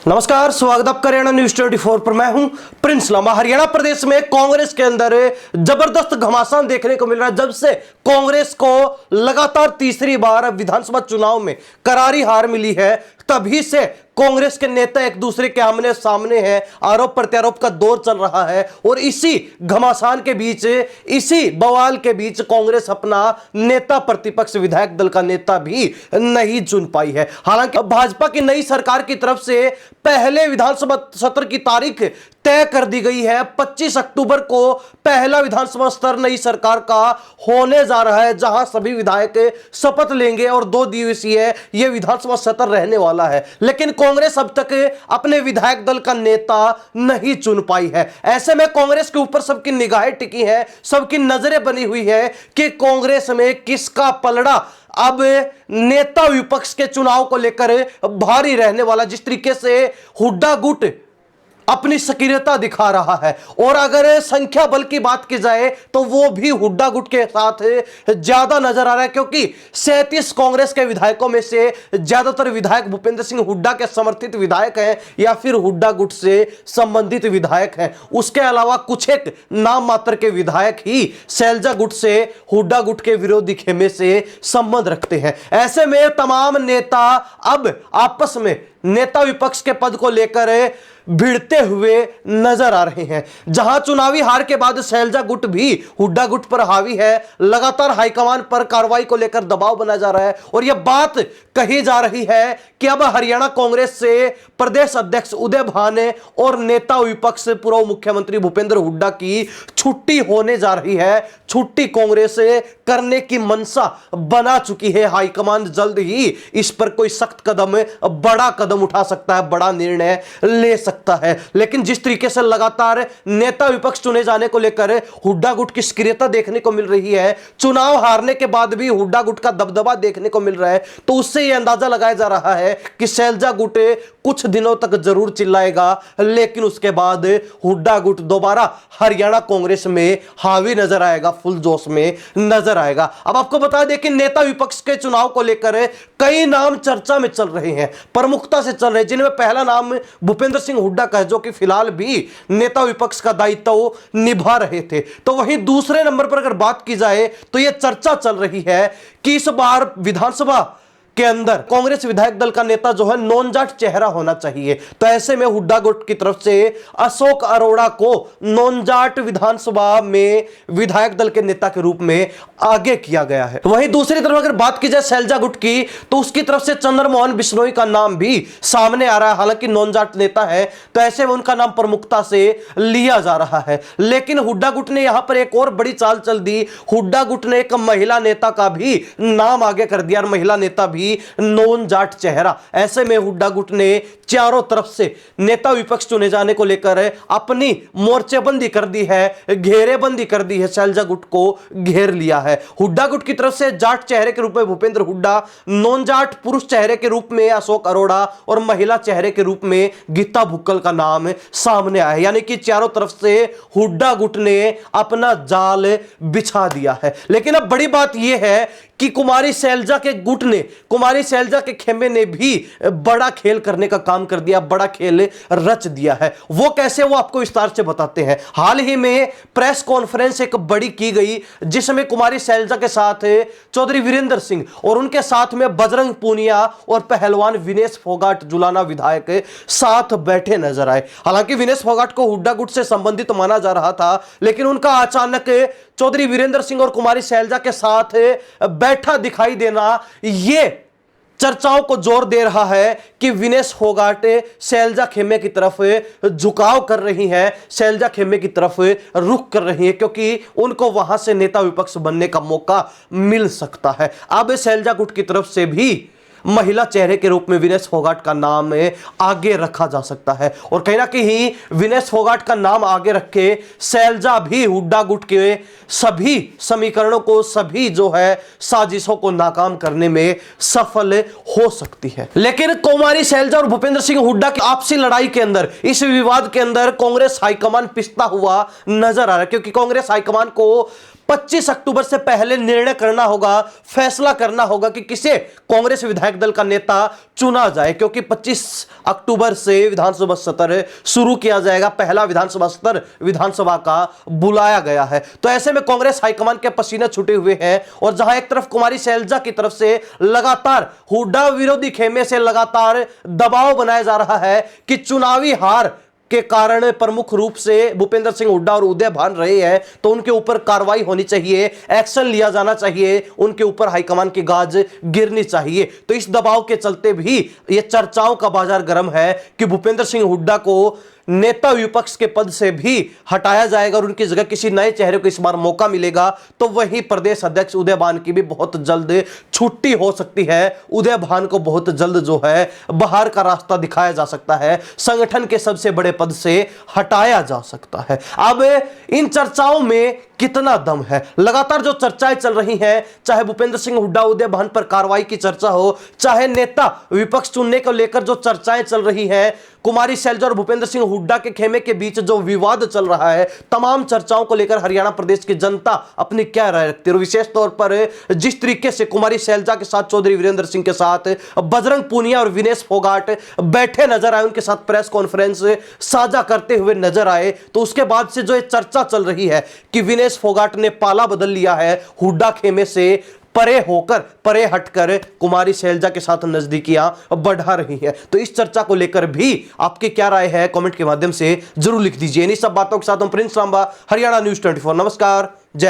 नमस्कार, स्वागत आपका हरियाणा न्यूज 24 पर। मैं हूं प्रिंस लामा। हरियाणा प्रदेश में कांग्रेस के अंदर जबरदस्त घमासान देखने को मिल रहा है। जब से कांग्रेस को लगातार तीसरी बार विधानसभा चुनाव में करारी हार मिली है, तभी से कांग्रेस के नेता एक दूसरे के आमने सामने हैं। आरोप प्रत्यारोप का दौर चल रहा है और इसी घमासान के बीच, इसी बवाल के बीच कांग्रेस अपना नेता, प्रतिपक्ष विधायक दल का नेता भी नहीं चुन पाई है। हालांकि भाजपा की नई सरकार की तरफ से पहले विधानसभा सत्र की तारीख तय कर दी गई है। 25 अक्टूबर को पहला विधानसभा सत्र नई सरकार का होने जा रहा है, जहां सभी विधायक शपथ लेंगे और 2 दिवसीय यह विधानसभा सत्र रहने वाला है। लेकिन कांग्रेस अब तक अपने विधायक दल का नेता नहीं चुन पाई है। ऐसे में कांग्रेस के ऊपर सबकी निगाहें टिकी हैं, सबकी नजरें बनी हुई है कि कांग्रेस में किसका पलड़ा अब नेता विपक्ष के चुनाव को लेकर भारी रहने वाला। जिस तरीके से हुड्डा गुट अपनी सक्रियता दिखा रहा है, और अगर संख्या बल की बात की जाए तो वो भी हुड्डा गुट के साथ ज्यादा नजर आ रहा है, क्योंकि 37 कांग्रेस के विधायकों में से ज्यादातर विधायक भूपेंद्र सिंह हुड्डा के समर्थित विधायक हैं या फिर हुड्डा गुट से संबंधित विधायक हैं। उसके अलावा कुछ एक नाम मात्र के विधायक ही सैलजा गुट से, हुड्डा गुट के विरोधी खेमे से संबंध रखते हैं। ऐसे में तमाम नेता अब आपस में नेता विपक्ष के पद को लेकर भिड़ते हुए नजर आ रहे हैं। जहां चुनावी हार के बाद सैलजा गुट भी हुड्डा गुट पर हावी है। लगातार हाईकमान पर कार्रवाई को लेकर दबाव बना जा रहा है और यह बात कही जा रही है कि अब हरियाणा कांग्रेस से प्रदेश अध्यक्ष उदय भाने और नेता विपक्ष पूर्व मुख्यमंत्री भूपेंद्र हुड्डा की छुट्टी होने जा रही है। छुट्टी कांग्रेस करने की मंशा बना चुकी है। हाईकमान जल्द ही इस पर कोई सख्त कदम, बड़ा कदम उठा सकता है, बड़ा निर्णय ले सकता है। लेकिन जिस तरीके से लगातार नेता विपक्ष चुने जाने को लेकर हुड्डा गुट की सक्रियता देखने को मिल रही है, चुनाव हारने के बाद भी हुड्डा गुट का दबदबा देखने को मिल रहा है, तो उससे यह अंदाजा लगाया जा रहा है कि सैलजा गुट कुछ दिनों तक जरूर चिल्लाएगा, लेकिन उसके बाद हुड्डा गुट दोबारा हरियाणा कांग्रेस में हावी नजर आएगा, फुल जोश में नजर आएगा। अब आपको बता दें कि नेता विपक्ष के चुनाव को लेकर कई नाम चर्चा में चल रहे हैं, प्रमुखता से चल रहे हैं, जिनमें पहला नाम भूपेंद्र सिंह हुड्डा का है, जो कि फिलहाल भी नेता विपक्ष का दायित्व निभा रहे थे। तो वहीं दूसरे नंबर पर अगर बात की जाए तो यह चर्चा चल रही है कि इस बार विधानसभा के अंदर कांग्रेस विधायक दल का नेता जो है नॉन जाट चेहरा होना चाहिए। तो ऐसे में हुड्डा गुट की तरफ से अशोक अरोड़ा को नॉन जाट विधानसभा में विधायक दल के नेता के रूप में आगे किया गया है। वहीं दूसरी तरफ अगर बात की जाए सैलजा गुट की, तो उसकी तरफ से चंद्रमोहन बिश्नोई का नाम भी सामने आ रहा है। हालांकि नॉन जाट नेता है, तो ऐसे में उनका नाम प्रमुखता से लिया जा रहा है। लेकिन हुड्डा गुट ने यहां पर एक और बड़ी चाल चल दी। हुड्डा गुट ने एक महिला नेता का भी नाम आगे कर दिया, और महिला नेता भी नॉन जाट चेहरा। ऐसे में हुड्डा गुट ने चारों तरफ से नेता विपक्ष चुने जाने को लेकर अपनी मोर्चेबंदी कर दी है, घेरेबंदी कर दी है, सैलजा गुट को घेर लिया है। हुड्डा गुट की तरफ से जाट चेहरे के रूप में भूपेंद्र हुड्डा, नॉन जाट पुरुष चेहरे के रूप में अशोक अरोड़ा और महिला चेहरे के रूप में गीता भुक्कल का नाम सामने आया है। यानी कि चारों तरफ से हुड्डा गुट ने अपना जाल बिछा दिया है। लेकिन अब बड़ी बात यह है कि कुमारी सैलजा के गुट ने, कुमारी सैलजा के खेमे ने भी बड़ा खेल करने का काम कर दिया, बड़ा खेल रच दिया है। वो कैसे, वो आपको विस्तार से बताते हैं। हाल ही में प्रेस कॉन्फ्रेंस एक बड़ी की गई, जिसमें कुमारी सैलजा के साथ चौधरी वीरेंद्र सिंह और उनके साथ में बजरंग पूनिया और पहलवान विनेश फोगाट जुलाना विधायक साथ बैठे नजर आए। हालांकि विनेश फोगाट को हुड्डा गुट से संबंधित माना जा रहा था, लेकिन उनका अचानक चौधरी वीरेंद्र सिंह और कुमारी सैलजा के साथ बैठा दिखाई देना ये चर्चाओं को जोर दे रहा है कि विनेश फोगाट सैलजा खेमे की तरफ झुकाव कर रही हैं, सैलजा खेमे की तरफ रुख कर रही हैं, क्योंकि उनको वहां से नेता विपक्ष बनने का मौका मिल सकता है। अब सैलजा गुट की तरफ से भी महिला चेहरे के रूप में विनेश फोगाट का नाम आगे रखा जा सकता है, और कहीं ना कहीं विनेश फोगाट का नाम आगे रखे सैलजा भी हुड्डा गुट के सभी समीकरणों को, सभी जो है साजिशों को नाकाम करने में सफल हो सकती है। लेकिन कुमारी सैलजा और भूपेंद्र सिंह हुड्डा की आपसी लड़ाई के अंदर, इस विवाद के अंदर कांग्रेस हाईकमान पिसता हुआ नजर आ रहा है, क्योंकि कांग्रेस हाईकमान को 25 अक्टूबर से पहले निर्णय करना होगा, फैसला करना होगा कि किसे कांग्रेस विधायक दल का नेता चुना जाए, क्योंकि 25 अक्टूबर से विधानसभा सत्र शुरू किया जाएगा। पहला विधानसभा सत्र विधानसभा का बुलाया गया है। तो ऐसे में कांग्रेस हाईकमान के पसीने छूटे हुए हैं और जहां एक तरफ कुमारी शैलजा की तरफ से लगातार हुड्डा विरोधी खेमे से लगातार दबाव बनाया जा रहा है कि चुनावी हार के कारण प्रमुख रूप से भूपेंद्र सिंह हुड्डा और उदय भान रहे हैं, तो उनके ऊपर कार्रवाई होनी चाहिए, एक्शन लिया जाना चाहिए, उनके ऊपर हाईकमान की गाज गिरनी चाहिए। तो इस दबाव के चलते भी यह चर्चाओं का बाजार गर्म है कि भूपेंद्र सिंह हुड्डा को नेता विपक्ष के पद से भी हटाया जाएगा और उनकी जगह किसी नए चेहरे को इस बार मौका मिलेगा। तो वही प्रदेश अध्यक्ष उदय भान की भी बहुत जल्द छुट्टी हो सकती है। उदय भान को बहुत जल्द जो है बाहर का रास्ता दिखाया जा सकता है, संगठन के सबसे बड़े पद से हटाया जा सकता है। अब इन चर्चाओं में कितना दम है? लगातार जो चर्चाएं चल रही हैं, चाहे भूपेंद्र सिंह हुड्डा उदय भान पर कार्रवाई की चर्चा हो, चाहे नेता विपक्ष चुनने को लेकर जो चर्चाएं चल रही हैं, कुमारी शैलजा और भूपेंद्र सिंह हुड्डा के खेमे के बीच जो विवाद चल रहा है, तमाम चर्चाओं को लेकर हरियाणा प्रदेश की जनता अपनी क्या राय रखती है। और विशेष तौर पर जिस तरीके से कुमारी शैलजा के साथ चौधरी वीरेंद्र सिंह के साथ बजरंग पूनिया और विनेश फोगाट बैठे नजर आए, उनके साथ प्रेस कॉन्फ्रेंस साझा करते हुए नजर आए, तो उसके बाद से जो चर्चा चल रही है कि विनेश फोगाट ने पाला बदल लिया है, हुड्डा खेमे से परे होकर, परे हटकर कुमारी शैलजा के साथ नजदीकियां बढ़ा रही हैं। तो इस चर्चा को लेकर भी आपकी क्या राय है, कमेंट के माध्यम से जरूर लिख दीजिए। इन सब बातों के साथ हम प्रिंस लांबा, हरियाणा न्यूज़ 24। नमस्कार, जय।